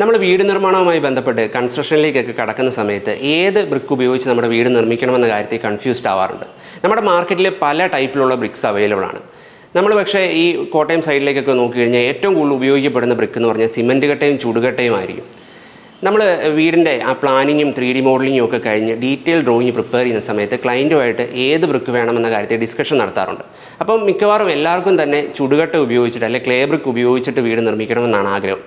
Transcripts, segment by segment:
നമ്മൾ വീട് നിർമ്മാണവുമായി ബന്ധപ്പെട്ട് കൺസ്ട്രക്ഷനിലേക്കൊക്കെ കടക്കുന്ന സമയത്ത് ഏത് ബ്രിക്ക് ഉപയോഗിച്ച് നമ്മുടെ വീട് നിർമ്മിക്കണമെന്ന കാര്യത്തിൽ കൺഫ്യൂസ്ഡ് ആവാറുണ്ട്. നമ്മുടെ മാർക്കറ്റിൽ പല ടൈപ്പിലുള്ള ബ്രിക്സ് അവൈലബിൾ ആണ്. നമ്മൾ പക്ഷേ ഈ കോട്ടയം സൈഡിലേക്കൊക്കെ നോക്കിക്കഴിഞ്ഞാൽ ഏറ്റവും കൂടുതൽ ഉപയോഗിക്കപ്പെടുന്ന ബ്രിക്ക് എന്ന് പറഞ്ഞാൽ സിമൻറ്റ് കട്ടയും ചുടുകട്ടയും ആയിരിക്കും. നമ്മൾ വീടിൻ്റെ ആ പ്ലാനിങ്ങും 3D മോഡലിങ്ങും ഒക്കെ കഴിഞ്ഞ് ഡീറ്റെയിൽ ഡ്രോയിങ് പ്രിപ്പയർ ചെയ്യുന്ന സമയത്ത് ക്ലയൻറ്റുമായിട്ട് ഏത് ബ്രിക്ക് വേണമെന്ന കാര്യത്തിൽ ഡിസ്കഷൻ നടത്താറുണ്ട്. അപ്പം മിക്കവാറും എല്ലാവർക്കും തന്നെ ചുടുകട്ട ഉപയോഗിച്ചിട്ട് അല്ലെങ്കിൽ ക്ലേ ബ്രിക്ക് ഉപയോഗിച്ചിട്ട് വീട് നിർമ്മിക്കണമെന്നാണ് ആഗ്രഹം.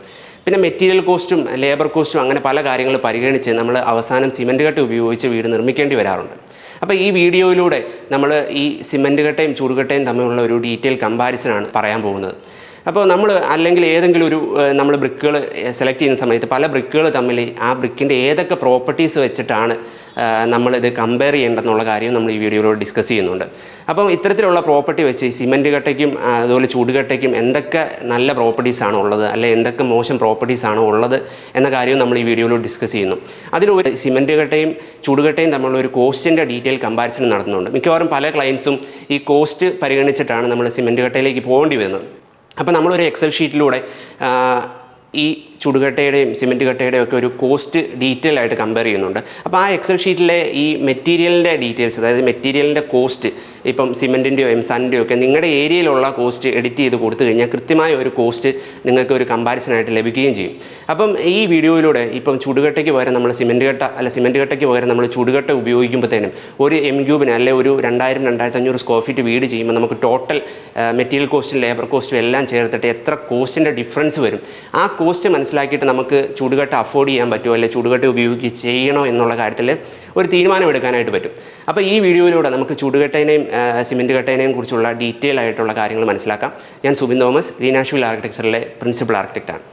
പിന്നെ മെറ്റീരിയൽ കോസ്റ്റും ലേബർ കോസ്റ്റും അങ്ങനെ പല കാര്യങ്ങൾ പരിഗണിച്ച് നമ്മൾ അവസാനം സിമൻറ്റ് കട്ട ഉപയോഗിച്ച് വീട് നിർമ്മിക്കേണ്ടി വരാറുണ്ട്. അപ്പോൾ ഈ വീഡിയോയിലൂടെ നമ്മൾ ഈ സിമൻറ്റ് കട്ടയും ചുടുകട്ടയും തമ്മിലുള്ള ഒരു ഡീറ്റെയിൽ കമ്പാരിസനാണ് പറയാൻ പോകുന്നത്. അപ്പോൾ നമ്മൾ അല്ലെങ്കിൽ ഏതെങ്കിലും ഒരു നമ്മൾ ബ്രിക്കുകൾ സെലക്ട് ചെയ്യുന്ന സമയത്ത് പല ബ്രിക്കുകൾ തമ്മിൽ ആ ബ്രിക്കിൻ്റെ ഏതൊക്കെ പ്രോപ്പർട്ടീസ് വെച്ചിട്ടാണ് നമ്മളിത് കമ്പയർ ചെയ്യേണ്ടെന്നുള്ള കാര്യം നമ്മൾ ഈ വീഡിയോയിലൂടെ ഡിസ്കസ് ചെയ്യുന്നുണ്ട്. അപ്പം ഇത്തരത്തിലുള്ള പ്രോപ്പർട്ടി വെച്ച് സിമൻറ്റ് കട്ടയ്ക്കും അതുപോലെ ചുടുകട്ടയ്ക്കും എന്തൊക്കെ നല്ല പ്രോപ്പർട്ടീസാണ് ഉള്ളത്, അല്ലെങ്കിൽ എന്തൊക്കെ മോശം പ്രോപ്പർട്ടീസാണ് ഉള്ളത് എന്ന കാര്യവും നമ്മൾ ഈ വീഡിയോയിലൂടെ ഡിസ്കസ് ചെയ്യുന്നു. അതിലുപരി സിമൻറ്റ് കട്ടയും ചുടുകട്ടയും തമ്മിലുള്ള ഒരു കോസ്റ്റിൻ്റെ ഡീറ്റെയിൽ കമ്പാരിസൺ നടത്തുന്നുണ്ട്. മിക്കവാറും പല ക്ലയൻസും ഈ കോസ്റ്റ് പരിഗണിച്ചിട്ടാണ് നമ്മൾ സിമൻറ്റ് കട്ടയിലേക്ക് പോകേണ്ടി വരുന്നത്. അപ്പോൾ നമ്മളൊരു എക്സൽ ഷീറ്റിലൂടെ ഈ ചുടുകട്ടയുടെയും സിമൻറ്റ് കട്ടയുടെയും ഒക്കെ ഒരു കോസ്റ്റ് ഡീറ്റെയിൽ ആയിട്ട് കമ്പയർ ചെയ്യുന്നുണ്ട്. അപ്പോൾ ആ എക്സൽ ഷീറ്റിലെ ഈ മെറ്റീരിയലിൻ്റെ ഡീറ്റെയിൽസ്, അതായത് മെറ്റീരിയലിൻ്റെ കോസ്റ്റ്, ഇപ്പം സിമൻറ്റിൻ്റെയോ എംസാൻഡിൻ്റെയോ ഒക്കെ നിങ്ങളുടെ ഏരിയയിലുള്ള കോസ്റ്റ് എഡിറ്റ് ചെയ്ത് കൊടുത്തു കഴിഞ്ഞാൽ കൃത്യമായ ഒരു കോസ്റ്റ് നിങ്ങൾക്ക് ഒരു കമ്പാരിസനായിട്ട് ലഭിക്കുകയും ചെയ്യും. അപ്പം ഈ വീഡിയോയിലൂടെ ഇപ്പം ചുടുകട്ടയ്ക്ക് പകരം നമ്മൾ സിമൻറ്റ് കട്ടയ്ക്ക് പകരം നമ്മൾ ചുടുകട്ട ഉപയോഗിക്കുമ്പോഴത്തേനും ഒരു M3 അല്ലെങ്കിൽ ഒരു 2000-2500 സ്ക്വയർ ഫീറ്റ് വീട് ചെയ്യുമ്പോൾ നമുക്ക് ടോട്ടൽ മെറ്റീരിയൽ കോസ്റ്റും ലേബർ കോസ്റ്റും എല്ലാം ചേർത്തിട്ട് എത്ര കോസ്റ്റിൻ്റെ ഡിഫറൻസ് വരും, ആ കോസ്റ്റ് മനസ്സിലാക്കിയിട്ട് നമുക്ക് ചുടുകട്ട അഫോർഡ് ചെയ്യാൻ പറ്റുമോ അല്ലെങ്കിൽ ചുടുകട്ട ഉപയോഗിച്ച് ചെയ്യണോ എന്നുള്ള കാര്യത്തിൽ ഒരു തീരുമാനം എടുക്കാനായിട്ട് പറ്റും. അപ്പോൾ ഈ വീഡിയോയിലൂടെ നമുക്ക് ചുടുകട്ടേനെയും സിമൻറ്റ് കട്ടേനെയും കുറിച്ചുള്ള ഡീറ്റെയിൽ ആയിട്ടുള്ള കാര്യങ്ങൾ മനസ്സിലാക്കാം. ഞാൻ സുബിൻ തോമസ്, Asheville ആർക്കിടെക്ചറിലെ പ്രിൻസിപ്പൽ ആർക്കിടെക്റ്റാണ്.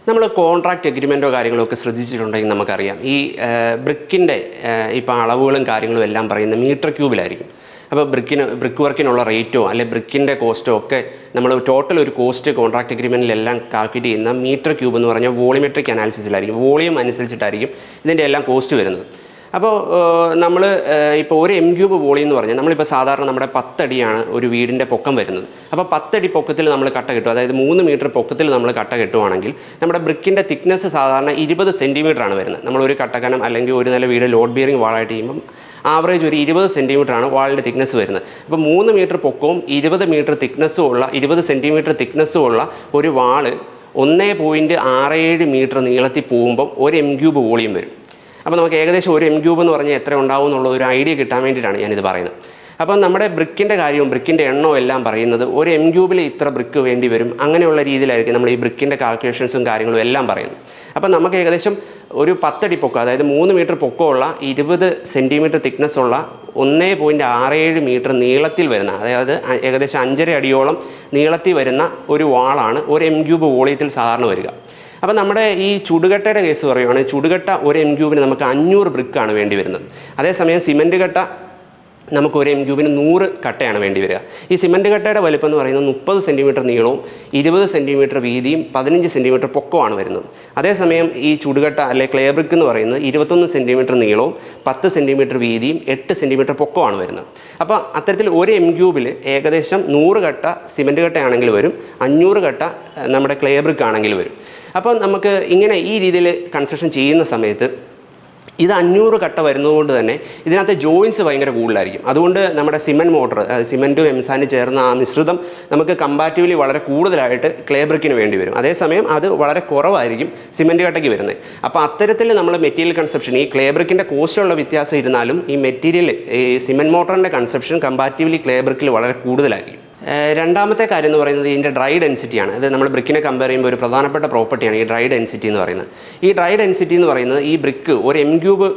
നമ്മൾ കോൺട്രാക്റ്റ് എഗ്രിമെൻറ്റോ കാര്യങ്ങളോ ഒക്കെ ശ്രദ്ധിച്ചിട്ടുണ്ടെങ്കിൽ നമുക്കറിയാം ഈ ബ്രിക്കിൻ്റെ ഇപ്പോൾ അളവുകളും കാര്യങ്ങളും എല്ലാം പറയുന്നത് മീറ്റർ ക്യൂബിലായിരിക്കും. അപ്പോൾ ബ്രിക്ക് വർക്കിനുള്ള റേറ്റോ അല്ലെങ്കിൽ ബ്രിക്കിൻ്റെ കോസ്റ്റോ ഒക്കെ നമ്മൾ ടോട്ടൽ ഒരു കോസ്റ്റ് കോൺട്രാക്ട് എഗ്രിമെൻറ്റിലെല്ലാം കാൽക്കുലേറ്റ് ചെയ്യുന്ന മീറ്റർ ക്യൂബ് എന്ന് പറഞ്ഞാൽ വോളിമെട്രിക് അനാലിസിസിലായിരിക്കും, വോളിയം അനുസരിച്ചിട്ടായിരിക്കും ഇതിൻ്റെ എല്ലാം കോസ്റ്റ് വരുന്നത്. അപ്പോൾ നമ്മൾ ഇപ്പോൾ ഒരു M3 വോളിയം എന്ന് പറഞ്ഞാൽ നമ്മളിപ്പോൾ സാധാരണ നമ്മുടെ 10 അടിയാണ് ഒരു വീടിൻ്റെ പൊക്കം വരുന്നത്. അപ്പോൾ 10 അടി പൊക്കത്തിൽ നമ്മൾ കട്ട കെട്ടും, അതായത് 3 മീറ്റർ പൊക്കത്തിൽ നമ്മൾ കട്ട കെട്ടുവാണെങ്കിൽ നമ്മുടെ ബ്രിക്കിൻ്റെ തിക്നെസ് സാധാരണ 20 സെൻറ്റിമീറ്ററാണ് വരുന്നത്. നമ്മളൊരു കട്ടക്കനം അല്ലെങ്കിൽ ഒരു നില വീട് ലോഡ് ബിയറിംഗ് വാളായിട്ട് ചെയ്യുമ്പം ആവറേജ് ഒരു 20 സെൻറ്റിമീറ്ററാണ് വാളിൻ്റെ തിക്നെസ് വരുന്നത്. അപ്പോൾ 3 മീറ്റർ പൊക്കവും 20 മീറ്റർ തിക്നെസ്സും ഉള്ള 20 സെൻറ്റിമീറ്റർ തിക്നെസ്സും ഉള്ള ഒരു വാള് 1.67 മീറ്റർ നീളത്തിൽ പോകുമ്പം ഒരു M3 വോളിയം വരും. അപ്പോൾ നമുക്ക് ഏകദേശം ഒരു M3 എന്ന് പറഞ്ഞാൽ എത്ര ഉണ്ടാവും എന്നുള്ള ഒരു ഐഡിയ കിട്ടാൻ വേണ്ടിയിട്ടാണ് ഞാനിത് പറയുന്നത്. അപ്പം നമ്മുടെ ബ്രിക്കിൻ്റെ കാര്യവും ബ്രിക്കിൻ്റെ എണ്ണവും എല്ലാം പറയുന്നത് ഒരു M3 ഇത്ര ബ്രിക്ക് വേണ്ടി വരും, അങ്ങനെയുള്ള രീതിയിലായിരിക്കും നമ്മൾ ഈ ബ്രിക്കിൻ്റെ കാൽക്കുലേഷൻസും കാര്യങ്ങളും എല്ലാം പറയുന്നത്. അപ്പം നമുക്ക് ഏകദേശം ഒരു 10 അടി പൊക്കം, അതായത് 3 മീറ്റർ പൊക്കമുള്ള 20 സെൻറ്റിമീറ്റർ തിക്നെസ് ഉള്ള 1.67 മീറ്റർ നീളത്തിൽ വരുന്ന, അതായത് ഏകദേശം 5.5 അടിയോളം നീളത്തിൽ വരുന്ന ഒരു വാളാണ് ഒരു M3 വോളിയത്തിൽ സാധാരണ വരിക. അപ്പോൾ നമ്മുടെ ഈ ചുടുകട്ടയുടെ കേസ് പറയുകയാണെങ്കിൽ ചുടുകട്ട ഒരു M3 നമുക്ക് 500 ബ്രിക്കാണ് വേണ്ടി വരുന്നത്. അതേസമയം സിമൻറ്റ് കട്ട നമുക്ക് ഒരു M3 100 കട്ടയാണ് വേണ്ടി വരിക. ഈ സിമൻറ്റ് കട്ടയുടെ വലുപ്പം എന്ന് പറയുന്നത് 30 സെൻറ്റിമീറ്റർ നീളവും 20 സെൻറ്റിമീറ്റർ വീതിയും 15 സെൻറ്റിമീറ്റർ പൊക്കമാണ് വരുന്നത്. അതേസമയം ഈ ചുടുകട്ട അല്ലെങ്കിൽ ക്ലേ ബ്രിക്ക് എന്ന് പറയുന്നത് 21 സെൻറ്റിമീറ്റർ നീളവും 10 സെൻറ്റിമീറ്റർ വീതിയും 8 സെൻറ്റിമീറ്റർ പൊക്കമാണ് വരുന്നത്. അപ്പോൾ അത്തരത്തിൽ ഒരു M3 ഏകദേശം 100 കട്ട സിമൻറ്റ് കട്ടയാണെങ്കിൽ വരും, 500 കട്ട നമ്മുടെ ക്ലേ ബ്രിക്ക് ആണെങ്കിൽ വരും. അപ്പോൾ നമുക്ക് ഇങ്ങനെ ഈ രീതിയിൽ കൺസ്ട്രക്ഷൻ ചെയ്യുന്ന സമയത്ത് ഇത് 500 കട്ട വരുന്നതുകൊണ്ട് തന്നെ ഇതിനകത്ത് ജോയിൻസ് ഭയങ്കര കൂടുതലായിരിക്കും. അതുകൊണ്ട് നമ്മുടെ സിമൻറ്റ് മോട്ടർ, സിമൻറ്റും എംസാൻഡും ചേർന്ന ആ മിശ്രിതം നമുക്ക് കമ്പാരിറ്റീവ്ലി വളരെ കൂടുതലായിട്ട് ക്ലേ ബ്രിക്കിന് വേണ്ടി വരും. അതേസമയം അത് വളരെ കുറവായിരിക്കും സിമൻറ്റ് കട്ടയ്ക്ക് വരുന്നത്. അപ്പോൾ അത്തരത്തിൽ നമ്മൾ മെറ്റീരിയൽ കൺസെപ്ഷൻ, ഈ ക്ലേ ബ്രിക്കിൻ്റെ കോസ്റ്റിലുള്ള വ്യത്യാസം ഇരുന്നാലും ഈ മെറ്റീരിയൽ, ഈ സിമൻറ്റ് മോട്ടറിൻ്റെ കൺസെപ്ഷൻ കമ്പാരിറ്റീവ്ലി ക്ലേ ബ്രിക്കിൽ വളരെ കൂടുതലായിരിക്കും. രണ്ടാമത്തെ കാര്യം എന്ന് പറയുന്നത് ഇതിൻ്റെ ഡ്രൈ ഡെൻസിറ്റിയാണ്. അത് നമ്മൾ ബ്രിക്കിനെ കമ്പയർ ചെയ്യുമ്പോൾ ഒരു പ്രധാനപ്പെട്ട പ്രോപ്പർട്ടിയാണ് ഈ ഡ്രൈ ഡെൻസിറ്റി എന്ന് പറയുന്നത്. ഈ ഡ്രൈ ഡെൻസിറ്റി എന്ന് പറയുന്നത് ഈ ബ്രിക്ക് ഒരു M3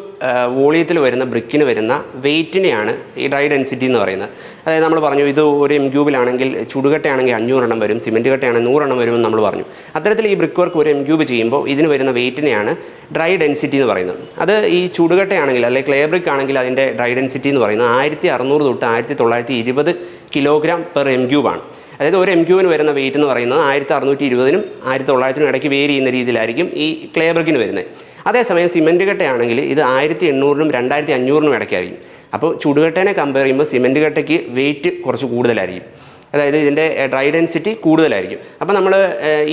വോളിയത്തിൽ വരുന്ന ബ്രിക്കിന് വരുന്ന വെയ്റ്റിനെയാണ് ഈ ഡ്രൈ ഡെൻസിറ്റി എന്ന് പറയുന്നത്. അതായത് നമ്മൾ പറഞ്ഞു ഇത് ഒരു M3 ചുടുകട്ടയാണെങ്കിൽ 500 എണ്ണം വരും, സിമൻറ്റ് കട്ടയാണെങ്കിൽ 100 എണ്ണം വരുമെന്ന് നമ്മൾ പറഞ്ഞു. അത്തരത്തിൽ ഈ ബ്രിക്ക് വർക്ക് ഒരു M3 ചെയ്യുമ്പോൾ ഇതിന് വരുന്ന വെയ്റ്റിനെയാണ് ഡ്രൈ ഡെൻസിറ്റി എന്ന് പറയുന്നത്. അത് ഈ ചുടുകട്ടയാണെങ്കിൽ അല്ലെങ്കിൽ ക്ലേ ബ്രിക്ക് ആണെങ്കിൽ അതിൻ്റെ ഡ്രൈ ഡെൻസിറ്റി എന്ന് പറയുന്നത് 1600 തൊട്ട് 1920 കിലോഗ്രാം പെർ M3 ആണ്. അതായത് ഒരു M3 വരുന്ന വെയിറ്റ് എന്ന് പറയുന്നത് 1620-നും 1900-നും ഇടയ്ക്ക് വേരി ചെയ്യുന്ന രീതിയിലായിരിക്കും ഈ ക്ലേ ബ്രിക്കിന് വരുന്നത്. അതേസമയം സിമൻറ്റ് കട്ടയാണെങ്കിൽ ഇത് 1800-നും 2500-നും ഇടയ്ക്കായിരിക്കും. അപ്പോൾ ചുടുകട്ടേനെ കമ്പയർ ചെയ്യുമ്പോൾ സിമൻറ്റ് കട്ടയ്ക്ക് വെയിറ്റ് കുറച്ച് കൂടുതലായിരിക്കും. അതായത് ഇതിൻ്റെ ഡ്രൈ ഡെൻസിറ്റി കൂടുതലായിരിക്കും. അപ്പോൾ നമ്മൾ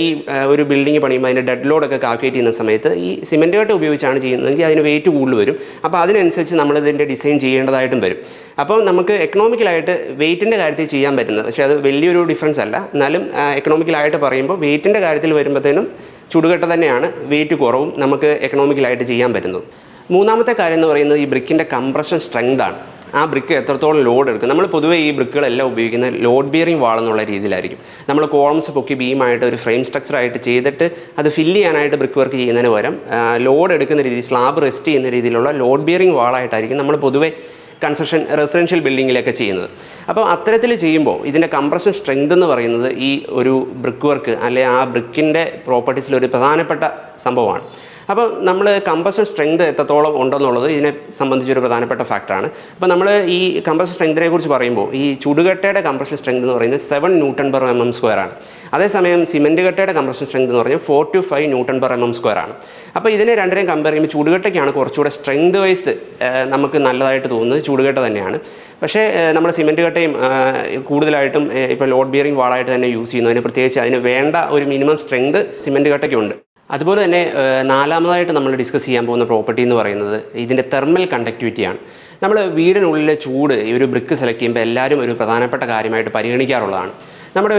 ഈ ഒരു ബിൽഡിംഗ് പണിയുമ്പോൾ അതിൻ്റെ ഡെഡ് ലോഡൊക്കെ കാൽക്കുലേറ്റ് ചെയ്യുന്ന സമയത്ത് ഈ സിമെൻറ്റ് കട്ട ഉപയോഗിച്ചാണ് ചെയ്യുന്നതെങ്കിൽ അതിന് വെയിറ്റ് കൂടുതൽ വരും. അപ്പോൾ അതിനനുസരിച്ച് നമ്മളിതിൻ്റെ ഡിസൈൻ ചെയ്യേണ്ടതായിട്ടും വരും. അപ്പം നമുക്ക് എക്കണോമിക്കലായിട്ട് വെയിറ്റിൻ്റെ കാര്യത്തിൽ ചെയ്യാൻ പറ്റുന്നത്, പക്ഷേ അത് വലിയൊരു ഡിഫറൻസ് അല്ല. എന്നാലും എക്കണോമിക്കലായിട്ട് പറയുമ്പോൾ വെയിറ്റിൻ്റെ കാര്യത്തിൽ വരുമ്പോഴത്തേനും ചുടുകട്ട തന്നെയാണ് വെയിറ്റ് കുറവും നമുക്ക് എക്കണോമിക്കലായിട്ട് ചെയ്യാൻ പറ്റുന്നത്. മൂന്നാമത്തെ കാര്യം എന്ന് പറയുന്നത് ഈ ബ്രിക്കിൻ്റെ കംപ്രഷൻ സ്ട്രെങ്ത് ആണ്. ആ ബ്രിക്ക് എത്രത്തോളം ലോഡ് എടുക്കും. നമ്മൾ പൊതുവേ ഈ ബ്രിക്കുകളെല്ലാം ഉപയോഗിക്കുന്നത് ലോഡ് ബിയറിംഗ് വാൾ എന്നുള്ള രീതിയിലായിരിക്കും. നമ്മൾ കോളംസ് പൊക്കി ബീമായിട്ട് ഒരു ഫ്രെയിം സ്ട്രക്ചറായിട്ട് ചെയ്തിട്ട് അത് ഫില്ല് ചെയ്യാനായിട്ട് ബ്രിക്ക് വർക്ക് ചെയ്യുന്നതിന് പകരം ലോഡ് എടുക്കുന്ന രീതി, സ്ലാബ് റെസ്റ്റ് ചെയ്യുന്ന രീതിയിലുള്ള ലോഡ് ബിയറിംഗ് വാളായിട്ടായിരിക്കും നമ്മൾ പൊതുവേ റെസിഡൻഷ്യൽ ബിൽഡിങ്ങിലൊക്കെ ചെയ്യുന്നത്. അപ്പോൾ അത്തരത്തിൽ ചെയ്യുമ്പോൾ ഇതിൻ്റെ കംപ്രഷൻ സ്ട്രെങ്ത് എന്ന് പറയുന്നത് ഈ ഒരു ബ്രിക്ക് വർക്ക് അല്ലെങ്കിൽ ആ ബ്രിക്കിൻ്റെ പ്രോപ്പർട്ടീസിലൊരു പ്രധാനപ്പെട്ട സംഭവമാണ്. അപ്പോൾ നമ്മൾ കംപ്രഷൻ സ്ട്രെങ്ത് എത്രത്തോളം ഉണ്ടെന്നുള്ളത് ഇതിനെ സംബന്ധിച്ചൊരു പ്രധാനപ്പെട്ട ഫാക്ടറാണ്. അപ്പോൾ നമ്മൾ ഈ കംപ്രഷൻ സ്ട്രെങ്തിനെ കുറിച്ച് പറയുമ്പോൾ ഈ ചുടുകട്ടയുടെ കംപ്രഷൻ സ്ട്രെങ്ത് എന്ന് പറയുന്നത് 7 Nm/mm² ആണ്. അതേസമയം സിമെൻറ്റ് കട്ടയുടെ കംപ്രഷൻ സ്ട്രെങ്ത് എന്ന് പറഞ്ഞാൽ 4 to 5 Nm/mm² ആണ്. അപ്പോൾ ഇതിനെ രണ്ടിനെയും കമ്പയർ ചെയ്യുമ്പോൾ ചുടുകട്ടയ്ക്കാണ് കുറച്ചുകൂടെ സ്ട്രെങ്ത് വൈസ് നമുക്ക് നല്ലതായിട്ട് തോന്നുന്നത് ചുടുകട്ട തന്നെയാണ്. പക്ഷേ നമ്മൾ സിമെൻറ്റ് കട്ടയും കൂടുതലായിട്ടും ഇപ്പോൾ ലോഡ് ബിയറിംഗ് വാളായിട്ട് തന്നെ യൂസ് ചെയ്യുന്നതിന് പ്രത്യേകിച്ച് അതിന് വേണ്ട ഒരു മിനിമം സ്ട്രെങ്ത് സിമെൻറ്റ് കട്ടയ്ക്കുണ്ട്. അതുപോലെ തന്നെ നാലാമതായിട്ട് നമ്മൾ ഡിസ്കസ് ചെയ്യാൻ പോകുന്ന പ്രോപ്പർട്ടി എന്ന് പറയുന്നത് ഇതിൻ്റെ തെർമൽ കണ്ടക്ടിവിറ്റിയാണ്. നമ്മൾ വീടിനുള്ളിലെ ചൂട് ഈ ഒരു ബ്രിക്ക് സെലക്ട് ചെയ്യുമ്പോൾ എല്ലാവരും ഒരു പ്രധാനപ്പെട്ട കാര്യമായിട്ട് പരിഗണിക്കാറുള്ളതാണ്. നമ്മുടെ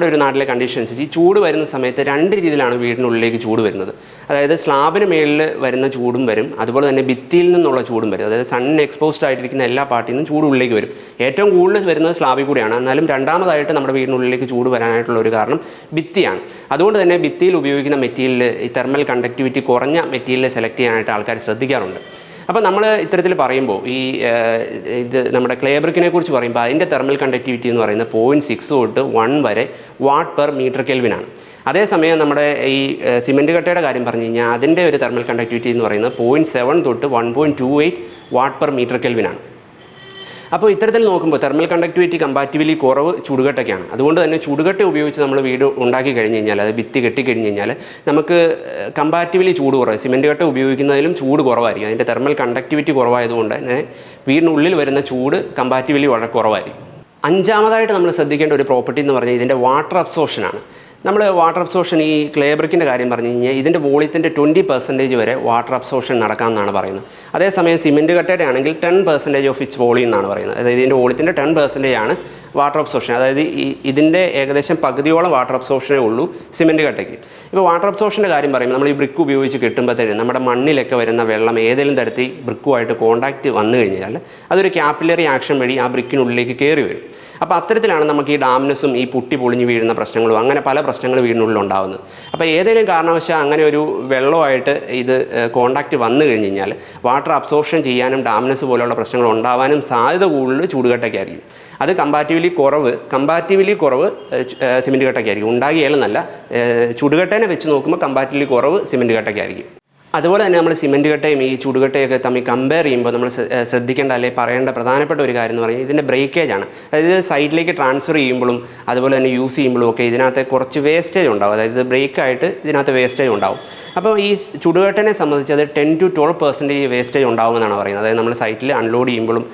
ഒരു നാട്ടിലെ കണ്ടീഷൻസ് ഈ ചൂട് വരുന്ന സമയത്ത് രണ്ട് രീതിയിലാണ് വീടിനുള്ളിലേക്ക് ചൂട് വരുന്നത്. അതായത് സ്ലാബിന് മേളിൽ വരുന്ന ചൂടും വരും, അതുപോലെ തന്നെ ഭിത്തിയിൽ നിന്നുള്ള ചൂടും വരും. അതായത് സണ്ണിന് എക്സ്പോസ്ഡ് ആയിട്ടിരിക്കുന്ന എല്ലാ പാർട്ടിൽ നിന്നും ചൂട് ഉള്ളിലേക്ക് വരും. ഏറ്റവും കൂടുതൽ വരുന്നത് സ്ലാബിൽ കൂടിയാണ്. എന്നാലും രണ്ടാമതായിട്ട് നമ്മുടെ വീടിനുള്ളിലേക്ക് ചൂട് വരാനായിട്ടുള്ള ഒരു കാരണം ഭിത്തിയാണ്. അതുകൊണ്ട് തന്നെ ഭിത്തിയിൽ ഉപയോഗിക്കുന്ന മെറ്റീരിയൽ ഈ തെർമൽ കണ്ടക്ടിവിറ്റി കുറഞ്ഞ മെറ്റീരിയൽ സെലക്ട് ചെയ്യാനായിട്ട് ആൾക്കാർ ശ്രദ്ധിക്കാറുണ്ട്. അപ്പോൾ നമ്മൾ ഇത്തരത്തിൽ പറയുമ്പോൾ ഇത് നമ്മുടെ ക്ലേ ബ്രിക്കിനെ കുറിച്ച് പറയുമ്പോൾ അതിൻ്റെ തെർമൽ കണ്ടക്ടിവിറ്റി എന്ന് പറയുന്നത് 0.6 തൊട്ട് 1 വരെ വാട്ട്/മീറ്റർ കെൽവിനാണ്. അതേസമയം നമ്മുടെ ഈ സിമെൻറ്റ് കട്ടയുടെ കാര്യം പറഞ്ഞു കഴിഞ്ഞാൽ അതിൻ്റെ ഒരു തെർമൽ കണ്ടക്ടിവിറ്റി എന്ന് പറയുന്നത് 0.7 തൊട്ട് 1.28 വാട്ട്/മീറ്റർ കെൽവിനാണ്. അപ്പോൾ ഇത്തരത്തിൽ നോക്കുമ്പോൾ തെർമൽ കണ്ടക്ടിവിറ്റി കമ്പാരിറ്റീവ്ലി കുറവ് ചുടുകട്ടയ്ക്കാണ്. അതുകൊണ്ട് തന്നെ ചുടുകട്ട ഉപയോഗിച്ച് നമ്മൾ വീട് ഉണ്ടാക്കി കഴിഞ്ഞ് കഴിഞ്ഞാൽ, അത് ഭിത്തി കെട്ടിക്കഴിഞ്ഞ് കഴിഞ്ഞാൽ നമുക്ക് കമ്പാരിറ്റീവ്ലി ചൂട് കുറവ്, സിമെൻറ്റ് കട്ട ഉപയോഗിക്കുന്നതിലും ചൂട് കുറവായിരിക്കും. അതിൻ്റെ തെർമൽ കണ്ടക്ടിവിറ്റി കുറവായതുകൊണ്ട് തന്നെ വീടിനുള്ളിൽ വരുന്ന ചൂട് കമ്പാരിറ്റീവ്ലി വളരെ കുറവായിരിക്കും. അഞ്ചാമതായിട്ട് നമ്മൾ ശ്രദ്ധിക്കേണ്ട ഒരു പ്രോപ്പർട്ടി എന്ന് പറഞ്ഞാൽ ഇതിൻ്റെ വാട്ടർ അബ്സോർഷനാണ്. നമ്മൾ വാട്ടർ അബ്സോർഷൻ ഈ ക്ലേ ബ്രിക്കിൻ്റെ കാര്യം പറഞ്ഞു കഴിഞ്ഞാൽ ഇതിൻ്റെ വോളിയത്തിൻ്റെ 20% വരെ വാട്ടർ അബ്സോർഷൻ നടക്കാമെന്നാണ് പറയുന്നത്. അതേസമയം സിമെൻറ്റ് കട്ടയുടെ ആണെങ്കിൽ 10% ഓഫ് ഇറ്റ്സ് വോളിയം എന്നാണ് പറയുന്നത്. അതായത് ഇതിൻ്റെ വോളിയത്തിൻ്റെ 10% ആണ് വാട്ടർ അബ്സോർഷൻ. അതായത് ഇതിൻ്റെ ഏകദേശം പകുതിയോളം വാട്ടർ അബ്സോർഷനേ ഉള്ളൂ സിമെൻറ്റ് കട്ടയ്ക്ക്. ഇപ്പോൾ വാട്ടർ അബ്സോർഷൻ്റെ കാര്യം പറയുമ്പോൾ നമ്മൾ ഈ ബ്രിക്ക് ഉപയോഗിച്ച് കെട്ടുമ്പോഴത്തേനും നമ്മുടെ മണ്ണിലൊക്കെ വരുന്ന വെള്ളം ഏതെങ്കിലും തരത്തിൽ ബ്രിക്കുമായിട്ട് കോൺടാക്റ്റ് വന്നു കഴിഞ്ഞാൽ അതൊരു ക്യാപ്പിലറി ആക്ഷൻ വഴി ആ ബ്രിക്കിനുള്ളിലേക്ക് കയറി വരും. അപ്പോൾ അത്തരത്തിലാണ് നമുക്ക് ഈ ഡാമിനസും ഈ പൊട്ടി പൊളിഞ്ഞ് വീഴുന്ന പ്രശ്നങ്ങളും അങ്ങനെ പല പ്രശ്നങ്ങൾ വീടിനുള്ളിൽ ഉണ്ടാകുന്നത്. അപ്പോൾ ഏതെങ്കിലും കാരണവശാൽ അങ്ങനെ ഒരു വെള്ളമായിട്ട് ഇത് കോൺടാക്റ്റ് വന്നു കഴിഞ്ഞ് കഴിഞ്ഞാൽ വാട്ടർ അബ്സോർപ്ഷൻ ചെയ്യാനും ഡാമിനസ് പോലെയുള്ള പ്രശ്നങ്ങൾ ഉണ്ടാവാനും സാധ്യത കൂടുതൽ ചൂടുകട്ടയ്ക്കായിരിക്കും. അത് കമ്പാരിറ്റീവ്ലി കുറവ് സിമെൻറ്റ് കട്ടയ്ക്കായിരിക്കും. ഉണ്ടാകിയാലെന്നല്ല, ചുടുകട്ടേനെ വെച്ച് നോക്കുമ്പോൾ കമ്പാരിറ്റീവ്ലി കുറവ് സിമെൻറ്റ് കട്ടയ്ക്കായിരിക്കും. അതുപോലെ തന്നെ നമ്മൾ സിമെൻറ്റ് കട്ടയും ഈ ചുടുകട്ടയൊക്കെ തമ്മിൽ കമ്പയർ ചെയ്യുമ്പോൾ നമ്മൾ ശ്രദ്ധിക്കേണ്ട അല്ലെങ്കിൽ പറയേണ്ട പ്രധാനപ്പെട്ട ഒരു കാര്യം എന്ന് പറയുന്നത് ഇതിൻ്റെ ബ്രേക്കേജാണ്. അതായത് സൈഡിലേക്ക് ട്രാൻസ്ഫർ ചെയ്യുമ്പോഴും അതുപോലെ തന്നെ യൂസ് ചെയ്യുമ്പോഴും ഒക്കെ ഇതിനകത്ത് കുറച്ച് വേസ്റ്റേജ് ഉണ്ടാവും. അതായത് ബ്രേക്കായിട്ട് ഇതിനകത്ത് വേസ്റ്റേജ് ഉണ്ടാവും. അപ്പോൾ ഈ ചുടുകട്ടനെ സംബന്ധിച്ച് അത് 10 to 12% വേസ്റ്റേജ് ഉണ്ടാകുമെന്നാണ് പറയുന്നത്. അതായത് നമ്മൾ സൈറ്റിൽ അൺലോഡ് ചെയ്യുമ്പോഴും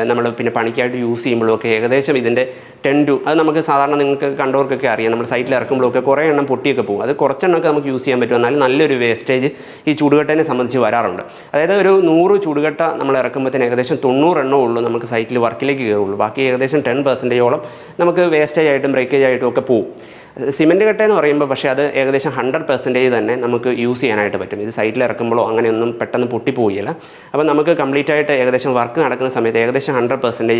നമ്മൾ പിന്നെ പണിക്കായിട്ട് യൂസ് ചെയ്യുമ്പോഴും ഒക്കെ ഏകദേശം ഇതിൻ്റെ 10 to അത് നമുക്ക് സാധാരണ നിങ്ങൾക്ക് കണ്ടവർക്കൊക്കെ അറിയാം, നമ്മൾ സൈറ്റിൽ ഇറക്കുമ്പോഴൊക്കെ കുറേ എണ്ണം പൊട്ടിയൊക്കെ പോകും. അത് കുറച്ചെണ്ണമൊക്കെ നമുക്ക് യൂസ് ചെയ്യാൻ പറ്റും. എന്നാലും നല്ലൊരു വേസ്റ്റേജ് ഈ ചുടുകട്ടനെ സംബന്ധിച്ച് വരാറുണ്ട്. അതായത് ഒരു 100 ചുടുകട്ട നമ്മൾ ഇറക്കുമ്പോഴത്തേന് ഏകദേശം 90 എണ്ണമേ ഉള്ളൂ നമുക്ക് സൈറ്റിൽ വർക്കിലേക്ക് കയറുള്ളൂ. ബാക്കി ഏകദേശം 10% നമുക്ക് വേസ്റ്റേജ് ആയിട്ടും ബ്രേക്കേജ് ആയിട്ടും ഒക്കെ പോകും. സിമെൻറ്റ് കട്ട എന്ന് പറയുമ്പോൾ പക്ഷേ അത് ഏകദേശം 100% തന്നെ നമുക്ക് യൂസ് ചെയ്യാനായിട്ട് പറ്റും. ഇത് സൈറ്റിൽ ഇറക്കുമ്പോഴോ അങ്ങനെയൊന്നും പെട്ടെന്ന് പൊട്ടിപ്പോയില്ല. അപ്പോൾ നമുക്ക് കംപ്ലീറ്റ് ആയിട്ട് ഏകദേശം വർക്ക് നടക്കുന്ന സമയത്ത് ഏകദേശം 100%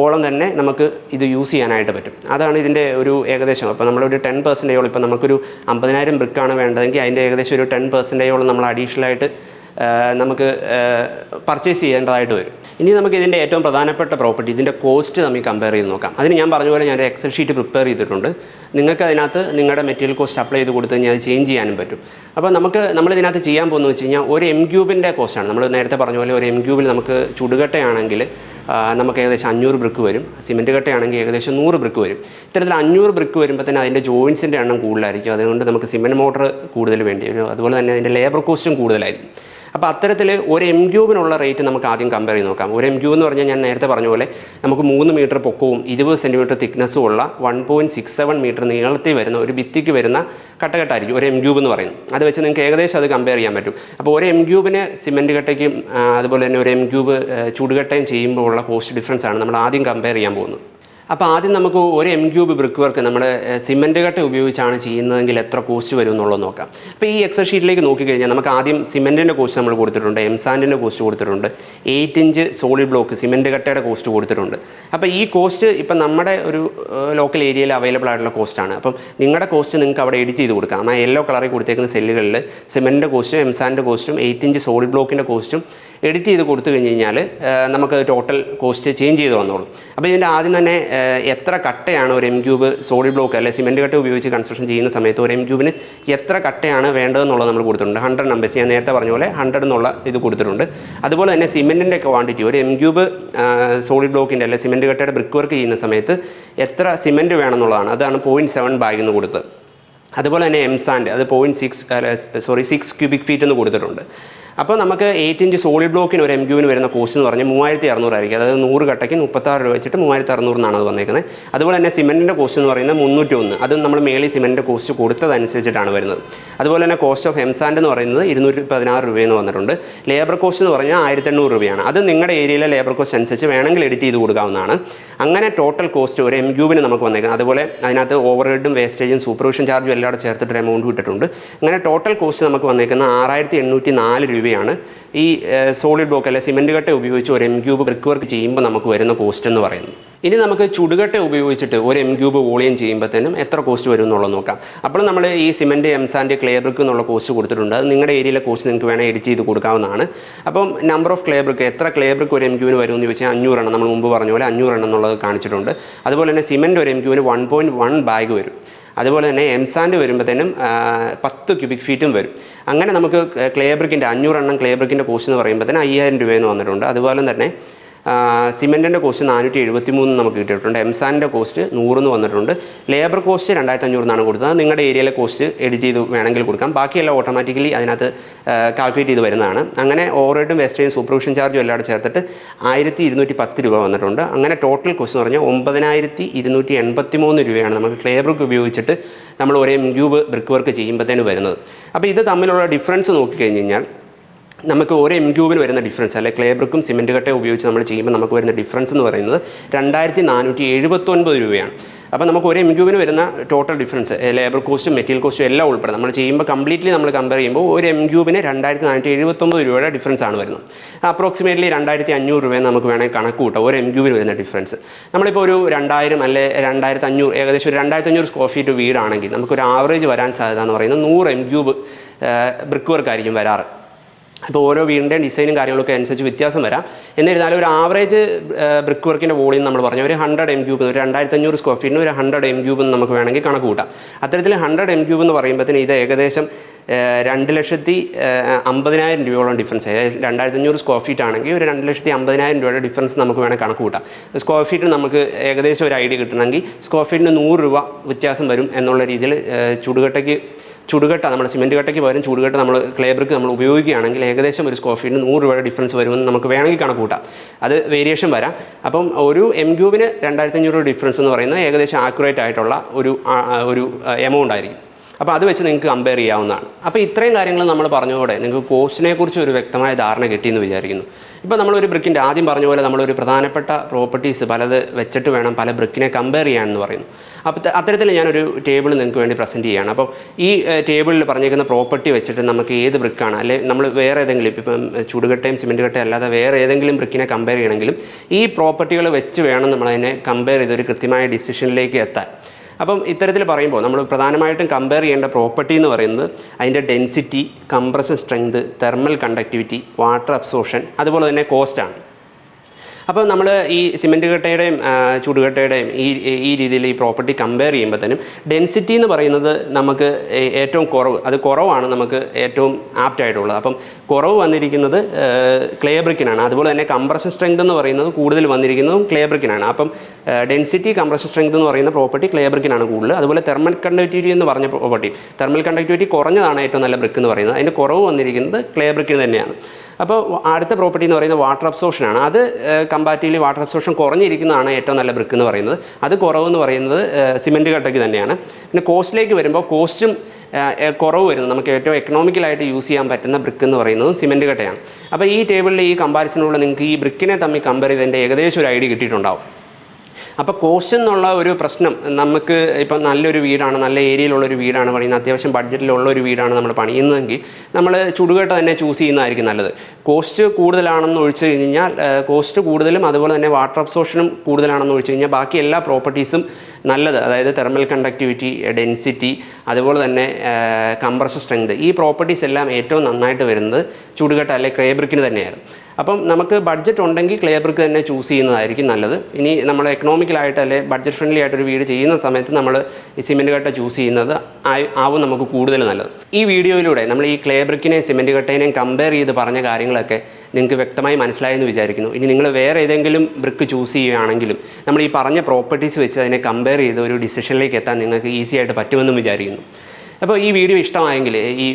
ഓളം തന്നെ നമുക്ക് ഇത് യൂസ് ചെയ്യാനായിട്ട് പറ്റും. അതാണ് ഇതിൻ്റെ ഒരു ഏകദേശം. അപ്പോൾ നമ്മളൊരു 10% ഇപ്പോൾ നമുക്കൊരു 50,000 ബ്രിക്കാണ് വേണ്ടതെങ്കിൽ അതിൻ്റെ ഏകദേശം ഒരു 10% നമ്മൾ അഡീഷണലായിട്ട് നമുക്ക് പർച്ചേസ് ചെയ്യേണ്ടതായിട്ട് വരും. ഇനി നമുക്ക് ഇതിൻ്റെ ഏറ്റവും പ്രധാനപ്പെട്ട പ്രോപ്പർട്ടി, ഇതിൻ്റെ കോസ്റ്റ് തമ്മിൽ കമ്പയർ ചെയ്ത് നോക്കാം. അതിന് ഞാൻ പറഞ്ഞ പോലെ ഞാൻ എക്സൽ ഷീറ്റ് പ്രിപ്പയർ ചെയ്തിട്ടുണ്ട്. നിങ്ങൾക്ക് അതിനകത്ത് നിങ്ങളുടെ മെറ്റീരിയൽ കോസ്റ്റ് അപ്ലൈ ചെയ്ത് കൊടുത്തു കഴിഞ്ഞാൽ അത് ചേഞ്ച് ചെയ്യാനും പറ്റും. അപ്പോൾ നമ്മളിതിനകത്ത് ചെയ്യാൻ പോകുന്നത് വെച്ച് കഴിഞ്ഞാൽ ഒരു M³ കോസ്റ്റാണ്. നമ്മൾ നേരത്തെ പറഞ്ഞ പോലെ ഒരു M³ നമുക്ക് ചുടുകട്ടയാണെങ്കിൽ നമുക്ക് ഏകദേശം 500 ബ്രിക്ക് വരും. സിമെൻറ്റ് കട്ടയാണെങ്കിൽ ഏകദേശം 100 ബ്രിക്ക് വരും. ഇത്തരത്തിൽ 500 ബ്രിക്ക് വരുമ്പോൾ തന്നെ അതിൻ്റെ ജോയിൻസിൻ്റെ എണ്ണം കൂടുതലായിരിക്കും. അതുകൊണ്ട് നമുക്ക് സിമെൻറ്റ് മോട്ടർ കൂടുതൽ വേണ്ടി വരും. അതുപോലെ തന്നെ അതിൻ്റെ ലേബർ കോസ്റ്റും കൂടുതലായിരിക്കും. അപ്പോൾ അത്തരത്തിൽ ഒരു എം ക്യൂബിനുള്ള റേറ്റ് നമുക്ക് ആദ്യം കമ്പയർ ചെയ്ത് നോക്കാം. ഒരു എം ക്യൂബ് എന്ന് പറഞ്ഞാൽ ഞാൻ നേരത്തെ പറഞ്ഞ പോലെ നമുക്ക് 3 മീറ്റർ പൊക്കവും 20 സെൻറ്റിമീറ്റർ തിക്നെസ്സും ഉള്ള 1.67 മീറ്റർ നീളത്തിൽ വരുന്ന ഒരു ഭിത്തിക്ക് വരുന്ന കട്ടകെട്ടായിരിക്കും ഒരു എം ക്യൂബ് എന്ന് പറയുന്നത്. അത് വെച്ച് നിങ്ങൾക്ക് ഏകദേശം അത് കമ്പയർ ചെയ്യാൻ പറ്റും. അപ്പോൾ ഒരു എം ക്യൂബിന് സിമെൻറ്റ് കട്ടയ്ക്കും അതുപോലെ തന്നെ ഒരു എം ക്യൂബ് ചൂടുകട്ടയും ചെയ്യുമ്പോൾ ഉള്ള കോസ്റ്റ് ഡിഫറൻസ് ആണ് നമ്മൾ ആദ്യം കമ്പയർ ചെയ്യാൻ പോകുന്നത്. അപ്പോൾ ആദ്യം നമുക്ക് ഒരു എം ക്യൂബ് ബ്രിക്ക് വർക്ക് നമ്മൾ സിമെൻറ്റ് കട്ട ഉപയോഗിച്ചാണ് ചെയ്യുന്നതെങ്കിൽ എത്ര കോസ്റ്റ് വരും എന്നുള്ളത് നോക്കാം. അപ്പോൾ ഈ എക്സൽ ഷീറ്റിലേക്ക് നോക്കിക്കഴിഞ്ഞാൽ നമുക്ക് ആദ്യം സിമെൻറ്റിൻ്റെ കോസ്റ്റ് നമ്മൾ കൊടുത്തിട്ടുണ്ട്, എംസാൻഡിൻ്റെ കോസ്റ്റ് കൊടുത്തിട്ടുണ്ട്, 8 ഇഞ്ച് സോളിഡ് ബ്ലോക്ക് സിമെൻറ്റ് കട്ടയുടെ കോസ്റ്റ് കൊടുത്തിട്ടുണ്ട്. അപ്പോൾ ഈ കോസ്റ്റ് ഇപ്പം നമ്മുടെ ഒരു ലോക്കൽ ഏരിയയിൽ അവൈലബിൾ ആയിട്ടുള്ള കോസ്റ്റാണ്. അപ്പം നിങ്ങളുടെ കോസ്റ്റ് നിങ്ങൾക്ക് അവിടെ എഡിറ്റ് ചെയ്ത് കൊടുക്കാം. ആ യെല്ലോ കളറിൽ കൊടുത്തേക്കുന്ന സെല്ലുകളിൽ സിമെൻറ്റിൻ്റെ കോസ്റ്റും എംസാൻഡിൻ്റെ കോസ്റ്റും 8 ഇഞ്ച് സോളിഡ് ബ്ലോക്കിൻ്റെ കോസ്റ്റും എഡിറ്റ് ചെയ്ത് കൊടുത്തു കഴിഞ്ഞ് കഴിഞ്ഞാൽ നമുക്ക് ടോട്ടൽ കോസ്റ്റ് ചേഞ്ച് ചെയ്ത് വന്നോളും. അപ്പോൾ ഇതിൻ്റെ ആദ്യം തന്നെ എത്ര കട്ടയാണ് ഒരു എം ക്യൂബ് സോളിഡ് ബ്ലോക്ക് അല്ലെങ്കിൽ സിമെൻറ്റ് കട്ട ഉപയോഗിച്ച് കൺസ്ട്രക്ഷൻ ചെയ്യുന്ന സമയത്ത് ഒരു എം ക്യൂബിന് എത്ര കട്ടയാണ് വേണ്ടതെന്നുള്ളത് നമ്മൾ കൊടുത്തിട്ടുണ്ട്. 100 നമ്പേഴ്സ് ഞാൻ നേരത്തെ പറഞ്ഞ പോലെ 100 എന്നുള്ള ഇത് കൊടുത്തിട്ടുണ്ട്. അതുപോലെ തന്നെ സിമെൻറ്റിൻ്റെ ക്വാണ്ടിറ്റി ഒരു എം ക്യൂബ് സോളിഡ് ബ്ലോക്കിൻ്റെ അല്ലെങ്കിൽ സിമെൻറ്റ് കട്ടയുടെ ബ്രിക്ക് വർക്ക് ചെയ്യുന്ന സമയത്ത് എത്ര സിമെൻറ്റ് വേണമെന്നുള്ളതാണ്. അതാണ് 0.7 ബാഗ് എന്ന് കൊടുത്തത്. അതുപോലെ തന്നെ എംസാൻഡ് അത് 6 ക്യൂബിക് ഫീറ്റ് എന്ന് കൊടുത്തിട്ടുണ്ട്. അപ്പോൾ നമുക്ക് 8 ഇഞ്ച് സോളിഡ് ബ്ലോക്കിന് ഒരു എം ക്യൂവിന് വരുന്ന കോസ്റ്റ് എന്ന് പറഞ്ഞാൽ 3600 ആയിരിക്കും. അതായത് 100 കട്ടയ്ക്ക് 36 രൂപ വെച്ചിട്ട് 3600 എന്നാണ് അത് വന്നേക്കുന്നത്. അതുപോലെ തന്നെ സിമെൻറ്റിൻ്റെ കോസ്റ്റ് എന്ന് പറയുന്നത് 301. അതും നമ്മൾ മേളിൽ സിമെൻറ്റിൻ്റെ കോസ്റ്റ് കൊടുത്തതനുസരിച്ചിട്ടാണ് വരുന്നത്. അതുപോലെ തന്നെ കോസ്റ്റ് ഓഫ് എംസാൻഡ് എന്ന് പറയുന്നത് 216 രൂപയെന്ന് വന്നിട്ടുണ്ട്. ലേബർ കോസ്റ്റ് എന്ന് പറഞ്ഞാൽ 1800 രൂപയാണ്. അത് നിങ്ങളുടെ ഏരിയയിലെ ലേബർ കോസ്റ്റ് അനുസരിച്ച് വേണമെങ്കിൽ എഡിറ്റ് ചെയ്ത് കൊടുക്കാവുന്നതാണ്. അങ്ങനെ ടോട്ടൽ കോസ്റ്റ് ഒരു എം ക്യൂബിന് നമുക്ക് വന്നേക്കുന്നത്. അതുപോലെ അതിനകത്ത് ഓവർ ഹെഡും വേസ്റ്റേജും സൂപ്പർവിഷൻ ചാർജും എല്ലാം കൂടെ ചേർത്തിട്ടൊരു എമൗണ്ട് ഇട്ടിട്ടുണ്ട്. അങ്ങനെ ടോട്ടൽ കോസ്റ്റ് നമുക്ക് വന്നേക്കുന്ന 6804 രൂപയാണ് ഈ സോളിഡ് ബ്ലോക്ക് അല്ലെ സിമെൻറ്റ് കട്ട ഉപയോഗിച്ച് ഒരു എം ക്യൂബ് ബ്രിക്ക് വർക്ക് ചെയ്യുമ്പോൾ നമുക്ക് വരുന്ന കോസ്റ്റ് എന്ന് പറയുന്നത്. ഇനി നമുക്ക് ചുടുകട്ട ഉപയോഗിച്ചിട്ട് ഒരു എം ക്യൂബ് വോളിയം ചെയ്യുമ്പോഴത്തേനും എത്ര കോസ്റ്റ് വരും എന്നുള്ളത് നോക്കാം. അപ്പോൾ നമ്മൾ ഈ സിമെൻറ്റ് എംസാൻഡ് ക്ലേ ബ്രിക്ക് എന്നുള്ള കോസ്റ്റ് കൊടുത്തിട്ടുണ്ട്. അത് നിങ്ങളുടെ ഏരിയയിലെ കോസ്റ്റ് നിങ്ങൾക്ക് വേണമെങ്കിൽ എഡിറ്റ് ചെയ്ത് കൊടുക്കാവുന്നതാണ്. അപ്പം നമ്പർ ഓഫ് ക്ലേ ബ്രിക്ക് എത്ര ക്ലേ ബ്രിക്ക് ഒരു എം ക്യൂവിന് വരുമെന്ന് ചോദിച്ചാൽ 500 എണ്ണം നമ്മൾ മുമ്പ് പറഞ്ഞ പോലെ 500 എണ്ണം എന്നുള്ളത് കാണിച്ചിട്ടുണ്ട്. അതുപോലെ തന്നെ സിമെൻറ്റ് ഒരു എം ക്യൂവിന് 1.1 ബാഗ് വരും. അതുപോലെ തന്നെ എംസാൻഡ് വരുമ്പോഴത്തേനും 10 ക്യൂബിക് ഫീറ്റും വരും. അങ്ങനെ നമുക്ക് ക്ലേ ബ്രിക്കിൻ്റെ 500 എണ്ണം ക്ലേ ബ്രിക്കിൻ്റെ കോസ്റ്റ് എന്ന് പറയുമ്പോഴത്തേനും 5000 രൂപയെന്ന് വന്നിട്ടുണ്ട്. അതുപോലെ തന്നെ സിമെൻറ്റിൻ്റെ കോസ്റ്റ് 473 നമുക്ക് കിട്ടിയിട്ടുണ്ട്. എംസാൻഡിൻ്റെ കോസ്റ്റ് 100 എന്ന് വന്നിട്ടുണ്ട്. ലേബർ കോസ്റ്റ് 2500 എന്നാണ് കൊടുത്തത്. നിങ്ങളുടെ ഏരിയയിലെ കോസ്റ്റ് എഡിറ്റ് ചെയ്ത് വേണമെങ്കിൽ കൊടുക്കാം. ബാക്കിയെല്ലാം ഓട്ടോമാറ്റിക്കലി അതിനകത്ത് കാൽക്കുലേറ്റ് ചെയ്ത് വരുന്നതാണ്. അങ്ങനെ ഓവർഹെഡും വേസ്റ്റേജും സൂപ്പർവിഷൻ ചാർജും എല്ലാം ചേർത്തിട്ട് 1210 രൂപ വന്നിട്ടുണ്ട്. അങ്ങനെ ടോട്ടൽ കോസ്റ്റ് എന്ന് പറഞ്ഞാൽ 9283 രൂപയാണ് നമുക്ക് ക്ലേ ബ്രിക്ക് ഉപയോഗിച്ചിട്ട് നമ്മൾ ഒരു എം ക്യൂബ് ബ്രിക്ക് വർക്ക് ചെയ്യുമ്പോഴത്തേന് വരുന്നത്. അപ്പോൾ ഇത് തമ്മിലുള്ള ഡിഫറൻസ് നോക്കിക്കഴിഞ്ഞ് കഴിഞ്ഞാൽ നമുക്ക് ഒരു എം ക്യൂബിന് വരുന്ന ഡിഫറൻസ് അല്ലെ ക്ലേ ബ്രിക്കും സിമെൻറ്റ് കട്ടയും ഉപയോഗിച്ച് നമ്മൾ ചെയ്യുമ്പോൾ നമുക്ക് വരുന്ന ഡിഫറൻസ് എന്ന് പറയുന്നത് 2479 രൂപയാണ്. അപ്പോൾ നമുക്ക് ഒരു എം ക്യൂബിന് വരുന്ന ടോട്ടൽ ഡിഫറൻസ് ലേബർ കോസ്റ്റും മെറ്റീരിയൽ കോസ്റ്റും എല്ലാം ഉൾപ്പെടെ നമ്മൾ ചെയ്യുമ്പോൾ കംപ്ലീറ്റ്ലി നമ്മൾ കമ്പയർ ചെയ്യുമ്പോൾ ഒരു എം ക്യൂബിന് 2479 രൂപയുടെ ഡിഫറൻസ് ആണ് വരുന്നത്. അപ്രോക്സിമേറ്റ്ലി 2500 രൂപയെന്ന് നമുക്ക് വേണമെങ്കിൽ കണക്ക് കൂട്ടാം ഒരു എം ക്യൂബിന് വരുന്ന ഡിഫറൻസ്. നമ്മളിപ്പോൾ ഒരു 2000 അല്ലെ 2500 ഏകദേശം ഒരു 2500 സ്ക്വയർ ഫീറ്റ് വീടാണെങ്കിൽ നമുക്കൊരു ആവറേജ് വരാൻ സാധ്യത എന്ന് പറയുന്നത് 100 എം ക്യൂബ് ബ്രിക്ക് വർക്ക് ആയിരിക്കും വരാറ്. അപ്പോൾ ഓരോ വീടിൻ്റെയും ഡിസൈനും കാര്യങ്ങളൊക്കെ അനുസരിച്ച് വ്യത്യാസം വരാം. എന്നിരുന്നാലും ഒരു ആവറേജ് ബ്രിക്ക് വർക്കിൻ്റെ വോളിയം നമ്മൾ പറഞ്ഞു ഒരു 100 എം ക്യൂബ് ഒരു 2500 സ്ക്വയർ ഫീറ്റിന് ഒരു 100 എം ക്യൂബ് നമുക്ക് വേണമെങ്കിൽ കണക്ക് കൂട്ടാം. അത്തരത്തിൽ 100 എം ക്യൂബ് എന്ന് പറയുമ്പോഴത്തേന് ഇത് ഏകദേശം 2,50,000 രൂപയോളം ഡിഫറൻസ്. 2500 സ്ക്വയർ ഫീറ്റ് ആണെങ്കിൽ ഒരു 2,50,000 രൂപയുടെ ഡിഫറൻസ് നമുക്ക് വേണമെങ്കിൽ കണക്ക് കൂട്ടാം. സ്ക്വയർ ഫീറ്റിന് നമുക്ക് ഏകദേശം ഒരു ഐഡിയ കിട്ടണമെങ്കിൽ സ്ക്വയർ ഫീറ്റിന് 100 രൂപ വ്യത്യാസം വരും എന്നുള്ള രീതിയിൽ ചുടുകട്ട നമ്മൾ സിമെൻറ്റ് കട്ടയ്ക്ക് പകരം ചുടുകട്ട നമ്മൾ ക്ലേ ബ്രിക്ക് നമ്മൾ ഉപയോഗിക്കുകയാണെങ്കിൽ ഏകദേശം ഒരു സ്ക്വയർ ഫീറ്റിന് 100 രൂപയുടെ ഡിഫറൻസ് വരുമെന്ന് നമുക്ക് വേണമെങ്കിൽ കണക്ക് കൂട്ടാം. അത് വേരിയേഷൻ വരാം. അപ്പം ഒരു എം ക്യൂബിന് 2500 ഡിഫറൻസ് എന്ന് പറയുന്നത് ഏകദേശം ആക്യുറേറ്റ് ആയിട്ടുള്ള ഒരു എമൗണ്ട് ആയിരിക്കും. അപ്പോൾ അത് വെച്ച് നിങ്ങൾക്ക് കമ്പയർ ചെയ്യാവുന്നതാണ്. അപ്പോൾ ഇത്രയും കാര്യങ്ങൾ നമ്മൾ പറഞ്ഞതോടെ നിങ്ങൾക്ക് കോസ്റ്റിനെ കുറിച്ച് ഒരു വ്യക്തമായ ധാരണ കിട്ടിയെന്ന് വിചാരിക്കുന്നു. ഇപ്പോൾ നമ്മളൊരു ബ്രിക്കിൻ്റെ ആദ്യം പറഞ്ഞ പോലെ നമ്മളൊരു പ്രധാനപ്പെട്ട പ്രോപ്പർട്ടീസ് പലത് വെച്ചിട്ട് വേണം പല ബ്രിക്കിനെ കമ്പയർ ചെയ്യാനെന്ന് പറയുന്നു. അപ്പോൾ അത്തരത്തിൽ ഞാനൊരു ടേബിൾ നിങ്ങൾക്ക് വേണ്ടി പ്രസൻറ്റ് ചെയ്യുകയാണ്. അപ്പോൾ ഈ ടേബിളിൽ പറഞ്ഞേക്കുന്ന പ്രോപ്പർട്ടി വെച്ചിട്ട് നമുക്ക് ഏത് ബ്രിക്കാണ് അല്ലെങ്കിൽ നമ്മൾ വേറെ ഏതെങ്കിലും ഇപ്പം ചുടുകട്ടയും സിമെൻറ്റ് കട്ടയും അല്ലാതെ വേറെ ഏതെങ്കിലും ബ്രിക്കിനെ കമ്പയർ ചെയ്യണമെങ്കിലും ഈ പ്രോപ്പർട്ടികൾ വെച്ച് വേണം നമ്മളതിനെ കമ്പയർ ചെയ്തൊരു കൃത്യമായ ഡിസിഷനിലേക്ക് എത്താൻ. അപ്പം ഇത്തരത്തിൽ പറയുമ്പോൾ നമ്മൾ പ്രധാനമായിട്ടും കമ്പയർ ചെയ്യേണ്ട പ്രോപ്പർട്ടി എന്ന് പറയുന്നത് അതിൻ്റെ density, compression strength, thermal conductivity, water absorption, അതുപോലെ തന്നെ കോസ്റ്റാണ്. അപ്പോൾ നമ്മൾ ഈ സിമെൻറ്റ് കട്ടയുടെയും ചുടുകട്ടയുടെയും ഈ രീതിയിൽ ഈ പ്രോപ്പർട്ടി കമ്പയർ ചെയ്യുമ്പോഴത്തേനും ഡെൻസിറ്റി എന്ന് പറയുന്നത് നമുക്ക് ഏറ്റവും കുറവാണ് നമുക്ക് ഏറ്റവും ആപ്റ്റ് ആയിട്ടുള്ളത്. അപ്പം കുറവ് വന്നിരിക്കുന്നത് ക്ലേ ബ്രിക്കിനാണ്. അതുപോലെ തന്നെ കംപ്രഷൻ സ്ട്രെങ്ത് എന്ന് പറയുന്നത് കൂടുതൽ വന്നിരിക്കുന്നതും ക്ലേ ബ്രിക്കിനാണ്. അപ്പം ഡെൻസിറ്റി കംപ്രഷൻ സ്ട്രെങ്ത് എന്ന് പറയുന്ന പ്രോപ്പർട്ടി ക്ലേ ബ്രിക്കിനാണ് കൂടുതൽ. അതുപോലെ തെർമൽ കണ്ടക്ടിവിറ്റി എന്ന് പറഞ്ഞ പ്രോപ്പർട്ടി, തെർമൽ കണ്ടക്ടിവിറ്റി കുറഞ്ഞതാണ് ഏറ്റവും നല്ല ബ്രിക്ക് എന്ന് പറയുന്നത്. അതിൻ്റെ കുറവ് വന്നിരിക്കുന്നത് ക്ലേ ബ്രിക്കിന് തന്നെയാണ്. അപ്പോൾ അടുത്ത പ്രോപ്പർട്ടി എന്ന് പറയുന്നത് വാട്ടർ അബ്സോർപ്ഷനാണ്. അത് കമ്പാരിറ്റീവ്ലി വാട്ടർ അബ്സോർപ്ഷൻ കുറഞ്ഞിരിക്കുന്നതാണ് ഏറ്റവും നല്ല ബ്രിക്ക് എന്ന് പറയുന്നത്. അത് കുറവെന്ന് പറയുന്നത് സിമെൻറ്റ് കട്ടയ്ക്ക് തന്നെയാണ്. പിന്നെ കോസ്റ്റിലേക്ക് വരുമ്പോൾ കോസ്റ്റും കുറവ് വരുന്നത് നമുക്ക് ഏറ്റവും എക്കണോമിക്കലായിട്ട് യൂസ് ചെയ്യാൻ പറ്റുന്ന ബ്രിക്ക് എന്ന് പറയുന്നത് സിമെൻറ്റ് കട്ടയാണ്. അപ്പോൾ ഈ ടേബിളിൽ ഈ കമ്പാരിസണിലൂടെ നിങ്ങൾക്ക് ഈ ബ്രിക്കിനെ തമ്മിൽ കമ്പയർ ചെയ്തതിൻ്റെ ഏകദേശം ഒരു ഐഡിയ കിട്ടിയിട്ടുണ്ടാവും. അപ്പോൾ കോസ്റ്റ് എന്നുള്ള ഒരു പ്രശ്നം നമുക്ക് ഇപ്പം നല്ലൊരു വീടാണ്, നല്ല ഏരിയയിലുള്ളൊരു വീടാണ് പണിയുന്നത്, അത്യാവശ്യം ബഡ്ജറ്റിലുള്ള ഒരു വീടാണ് നമ്മൾ പണിയുന്നതെങ്കിൽ നമ്മൾ ചുടുകട്ട തന്നെ ചൂസ് ചെയ്യുന്നതായിരിക്കും നല്ലത്. കോസ്റ്റ് കൂടുതലാണെന്ന് ഒഴിച്ച് കഴിഞ്ഞാൽ കോസ്റ്റ് കൂടുതലും അതുപോലെ തന്നെ വാട്ടർ അബ്സോർപ്ഷനും കൂടുതലാണെന്ന് ഒഴിച്ച് കഴിഞ്ഞാൽ ബാക്കി എല്ലാ പ്രോപ്പർട്ടീസും നല്ലത്, അതായത് തെർമൽ കണ്ടക്ടിവിറ്റി, ഡെൻസിറ്റി, അതുപോലെ തന്നെ കംപ്രഷൻ സ്ട്രെങ്ത്, ഈ പ്രോപ്പർട്ടീസ് എല്ലാം ഏറ്റവും നന്നായിട്ട് വരുന്നത് ചുടുകട്ട അല്ലെങ്കിൽ ക്ലേ ബ്രിക്കിന് തന്നെയാണ്. അപ്പം നമുക്ക് ബഡ്ജറ്റ് ഉണ്ടെങ്കിൽ ക്ലേ ബ്രിക്ക് തന്നെ ചൂസ് ചെയ്യുന്നതായിരിക്കും നല്ലത്. ഇനി നമ്മൾ എക്കണോമിക്കലായിട്ട് അല്ലെങ്കിൽ ബഡ്ജറ്റ് ഫ്രണ്ട്ലി ആയിട്ടൊരു വീട് ചെയ്യുന്ന സമയത്ത് നമ്മൾ ഈ സിമെൻറ്റ് കട്ട ചൂസ് ചെയ്യുന്നത് ആവും നമുക്ക് കൂടുതൽ നല്ലത്. ഈ വീഡിയോയിലൂടെ നമ്മൾ ഈ ക്ലേ ബ്രിക്കിനെയും സിമെൻറ്റ് കട്ടേനെയും കമ്പയർ ചെയ്ത് പറഞ്ഞ കാര്യങ്ങളൊക്കെ നിങ്ങൾക്ക് വ്യക്തമായി മനസ്സിലായെന്ന് വിചാരിക്കുന്നു. ഇനി നിങ്ങൾ വേറെ ഏതെങ്കിലും ബ്രിക്ക് ചൂസ് ചെയ്യുകയാണെങ്കിലും നമ്മൾ ഈ പറഞ്ഞ പ്രോപ്പർട്ടീസ് വെച്ച് അതിനെ കമ്പയർ ചെയ്ത് ഒരു ഡിസിഷനിലേക്ക് എത്താൻ നിങ്ങൾക്ക് ഈസി ആയിട്ട് പറ്റുമെന്നും വിചാരിക്കുന്നു. അപ്പോൾ ഈ വീഡിയോ ഇഷ്ടമായെങ്കിൽ ഈ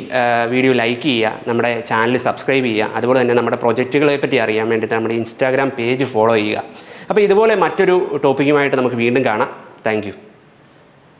വീഡിയോ ലൈക്ക് ചെയ്യുക, നമ്മുടെ ചാനൽ സബ്സ്ക്രൈബ് ചെയ്യുക, അതുപോലെ തന്നെ നമ്മുടെ പ്രൊജക്റ്റുകളെ പറ്റി അറിയാൻ വേണ്ടിയിട്ട് നമ്മുടെ ഇൻസ്റ്റാഗ്രാം പേജ് ഫോളോ ചെയ്യുക. അപ്പോൾ ഇതുപോലെ മറ്റൊരു ടോപ്പിക്കുമായിട്ട് നമുക്ക് വീണ്ടും കാണാം. താങ്ക്